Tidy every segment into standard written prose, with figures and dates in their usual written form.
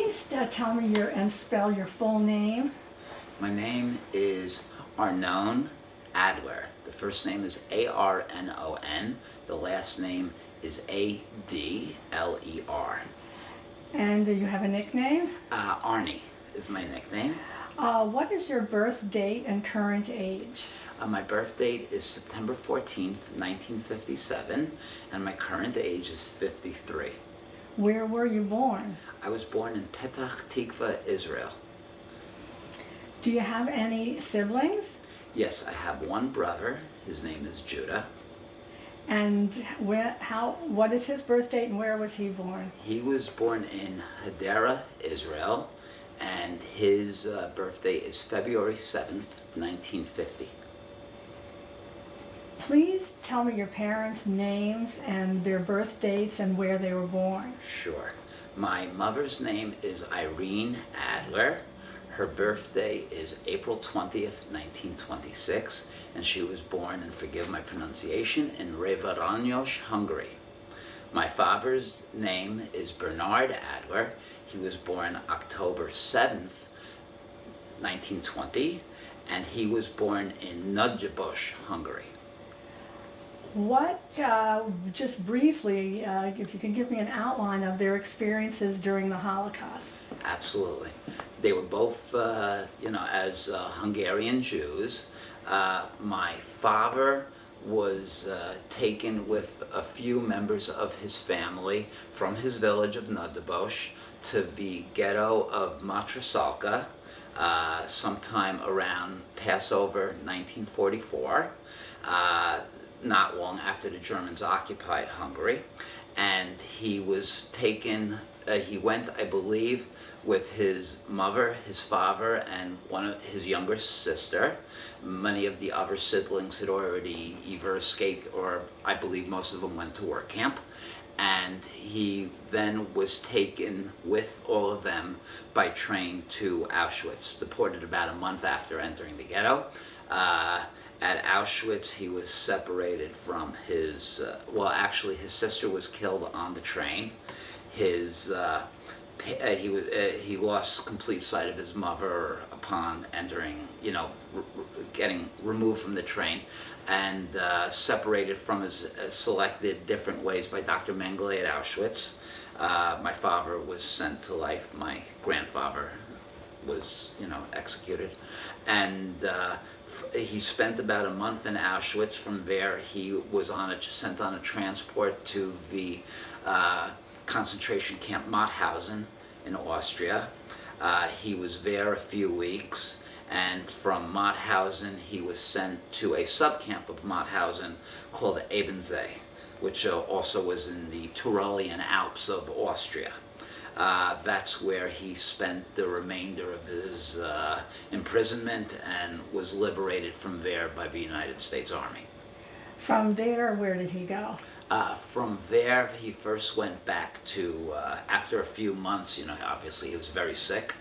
Please tell me and spell your full name. My name is Arnon Adler. The first name is Arnon. The last name is Adler. And do you have a nickname? Arnie is my nickname. What is your birth date and current age? My birth date is September 14th, 1957, and my current age is 53. Where were you born? I was born in Petach Tikva, Israel. Do you have any siblings? Yes, I have one brother. His name is Judah. And what is his birth date and where was he born? He was born in Hadera, Israel, and his birthday is February 7th, 1950. Please tell me your parents' names and their birth dates and where they were born. Sure. My mother's name is Irene Adler. Her birthday is April 20th, 1926, and she was born, and forgive my pronunciation, in Revaranyos, Hungary. My father's name is Bernard Adler. He was born October 7th, 1920, and he was born in Nagybosh, Hungary. Just briefly, if you can give me an outline of their experiences during the Holocaust. Absolutely. They were both, as Hungarian Jews. My father was taken with a few members of his family from his village of Nagybosh to the ghetto of Matryoshka sometime around Passover 1944. Not long after the Germans occupied Hungary, and he was taken, he went, I believe, with his mother, his father, and one of his younger sister. Many of the other siblings had already either escaped or I believe most of them went to work camp. And he then was taken with all of them by train to Auschwitz, deported about a month after entering the ghetto. At Auschwitz, he was separated from his, his sister was killed on the train. He lost complete sight of his mother upon entering, getting removed from the train, and separated from his selected different ways by Dr. Mengele at Auschwitz. My father was sent to life. My grandfather was, executed. And he spent about a month in Auschwitz. From there, he was sent on a transport to the concentration camp Mauthausen in Austria. He was there a few weeks, and from Mauthausen he was sent to a subcamp of Mauthausen called Ebensee, which also was in the Tyrolean Alps of Austria. That's where he spent the remainder of his imprisonment and was liberated from there by the United States Army. From there, where did he go? From there, he first went back to, after a few months, obviously he was very sick.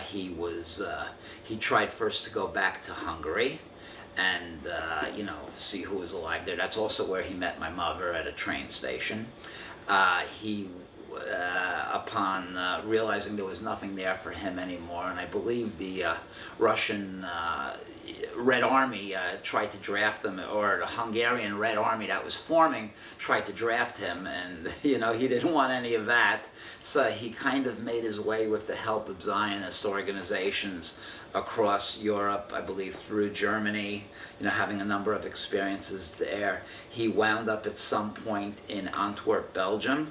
He tried first to go back to Hungary and, see who was alive there. That's also where he met my mother at a train station. Upon realizing there was nothing there for him anymore, and I believe the Russian Red Army tried to draft him, or the Hungarian Red Army that was forming tried to draft him, and he didn't want any of that, so he kind of made his way with the help of Zionist organizations across Europe, I believe through Germany, having a number of experiences there. He wound up at some point in Antwerp, Belgium,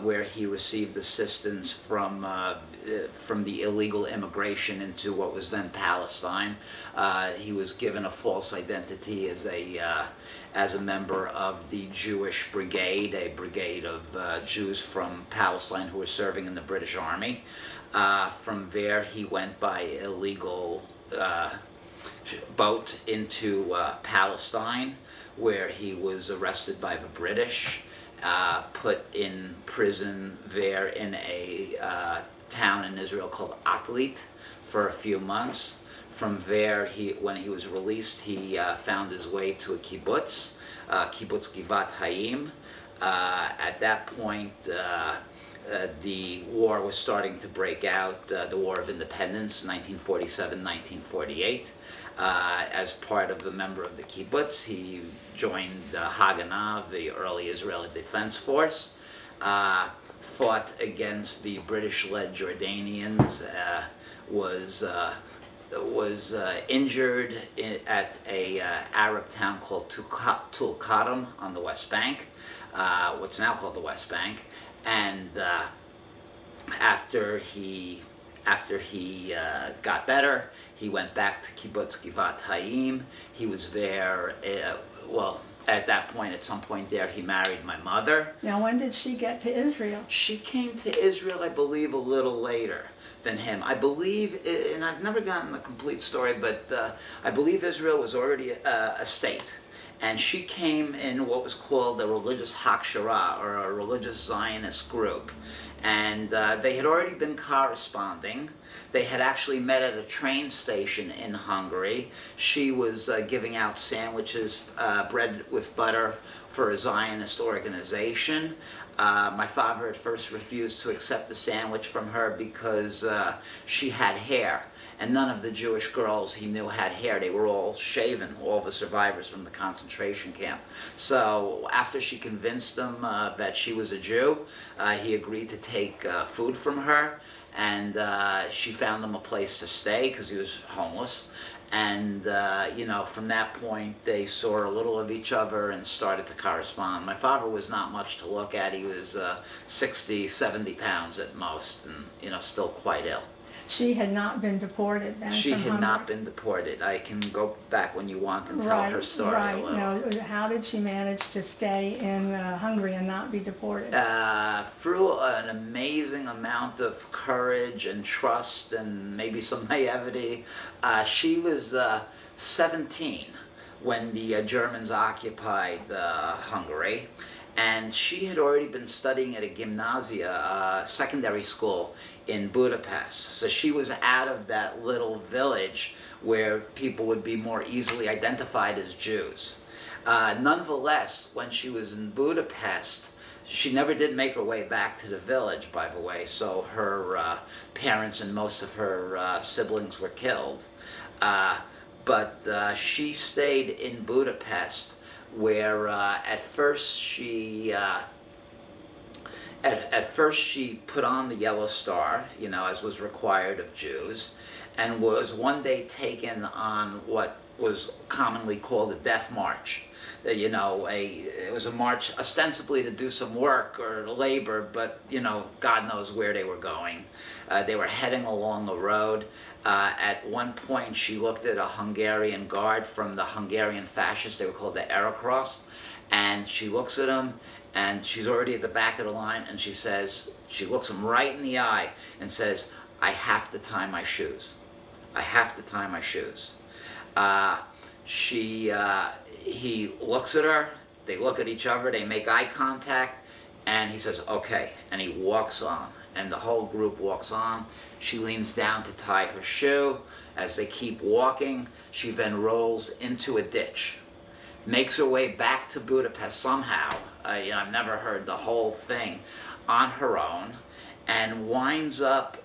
where he received assistance from the illegal immigration into what was then Palestine. He was given a false identity as a member of the Jewish Brigade, a brigade of Jews from Palestine who were serving in the British Army. From there, he went by illegal boat into Palestine, where he was arrested by the British. Put in prison there in a town in Israel called Adler for a few months. From there, when he was released, he found his way to a kibbutz, Kibbutz Givat Haim. At that point, the war was starting to break out, the War of Independence, 1947, 1948. As part of the member of the kibbutz, he joined Haganah, the early Israeli Defense Force, fought against the British-led Jordanians, was injured at a Arab town called Tulkarm on the West Bank, what's now called the West Bank, and after he got better, he went back to kibbutz Givat Hayim. He was there, well, at that point, at some point there, he married my mother. Now, when did she get to Israel? She came to Israel, I believe, a little later than him. I believe, and I've never gotten the complete story, but I believe Israel was already a state. And she came in what was called a religious Hakshara, or a religious Zionist group. And they had already been corresponding. They had actually met at a train station in Hungary. She was giving out sandwiches, bread with butter, for a Zionist organization. My father at first refused to accept the sandwich from her because she had hair. And none of the Jewish girls he knew had hair. They were all shaven, all the survivors from the concentration camp. So after she convinced him that she was a Jew, he agreed to take food from her. And she found him a place to stay because he was homeless. And, you know, from that point, they saw a little of each other and started to correspond. My father was not much to look at. He was 60, 70 pounds at most, and, you know, still quite ill. She had not been deported then She from had Hungary? not been deported. I can go back when you want and tell her story a little. Right. Now, how did she manage to stay in Hungary and not be deported? Through an amazing amount of courage and trust and maybe some naivety. She was 17 when the Germans occupied Hungary. And she had already been studying at a gymnasia, secondary school in Budapest. So she was out of that little village where people would be more easily identified as Jews. Nonetheless, when she was in Budapest, she never did make her way back to the village, by the way, so her parents and most of her siblings were killed. But she stayed in Budapest, where at first she put on the yellow star, you know, as was required of Jews, and was one day taken on what was commonly called a death march. You know, it was a march ostensibly to do some work or labor, but, you know, God knows where they were going. They were heading along a road. At one point, she looked at a Hungarian guard from the Hungarian fascists. They were called the Aracross. And she looks at him, and she's already at the back of the line, and she says, she looks him right in the eye and says, "I have to tie my shoes. I have to tie my shoes." He looks at her, they look at each other, they make eye contact, and he says, "Okay," and he walks on, and the whole group walks on. She leans down to tie her shoe. As they keep walking, she then rolls into a ditch, makes her way back to Budapest somehow, you know, I've never heard the whole thing, on her own, and winds up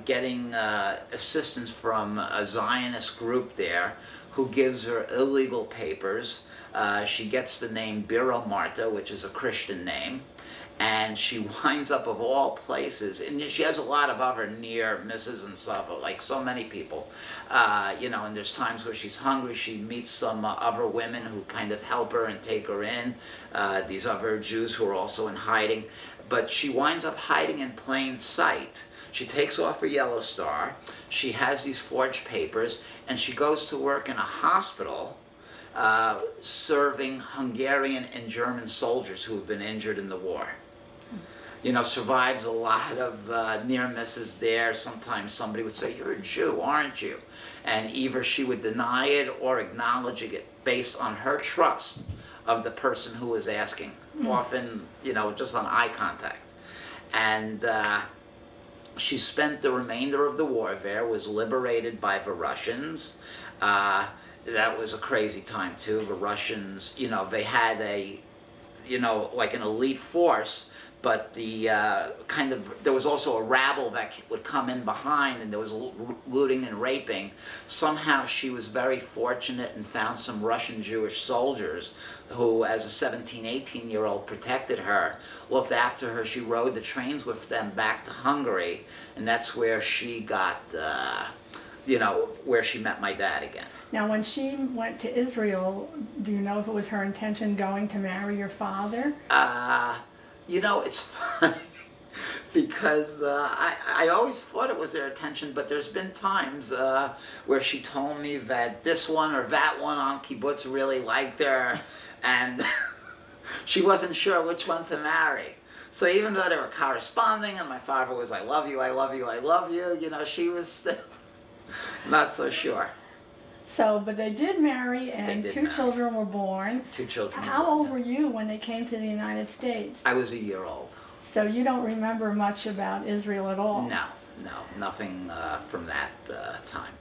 getting assistance from a Zionist group there who gives her illegal papers. She gets the name Biro Marta, which is a Christian name, and she winds up, of all places, and she has a lot of other near misses and stuff, like so many people, you know, and there's times where she's hungry, she meets some other women who kind of help her and take her in, these other Jews who are also in hiding, but she winds up hiding in plain sight. She takes off her yellow star, she has these forged papers, and she goes to work in a hospital serving Hungarian and German soldiers who have been injured in the war. You know, survives a lot of near misses there. Sometimes somebody would say, "You're a Jew, aren't you?" And either she would deny it or acknowledge it based on her trust of the person who was asking, often, you know, just on eye contact. And she spent the remainder of the war there, was liberated by the Russians. That was a crazy time too. The Russians, you know, they had a, you know, like an elite force, but the there was also a rabble that would come in behind, and there was looting and raping. Somehow she was very fortunate and found some Russian Jewish soldiers who, as a 17, 18-year-old, protected her, looked after her. She rode the trains with them back to Hungary, and that's where she got, where she met my dad again. Now, when she went to Israel, do you know if it was her intention going to marry your father? It's funny because I always thought it was their intention, but there's been times where she told me that this one or that one on kibbutz really liked her, and she wasn't sure which one to marry. So even though they were corresponding, and my father was, I love you, I love you, I love you, she was still not so sure. So, but they did marry, and They did two marry. children were born. 2 children. How old were you when they came to the United States? I was a year old. So you don't remember much about Israel at all? No, nothing from that time.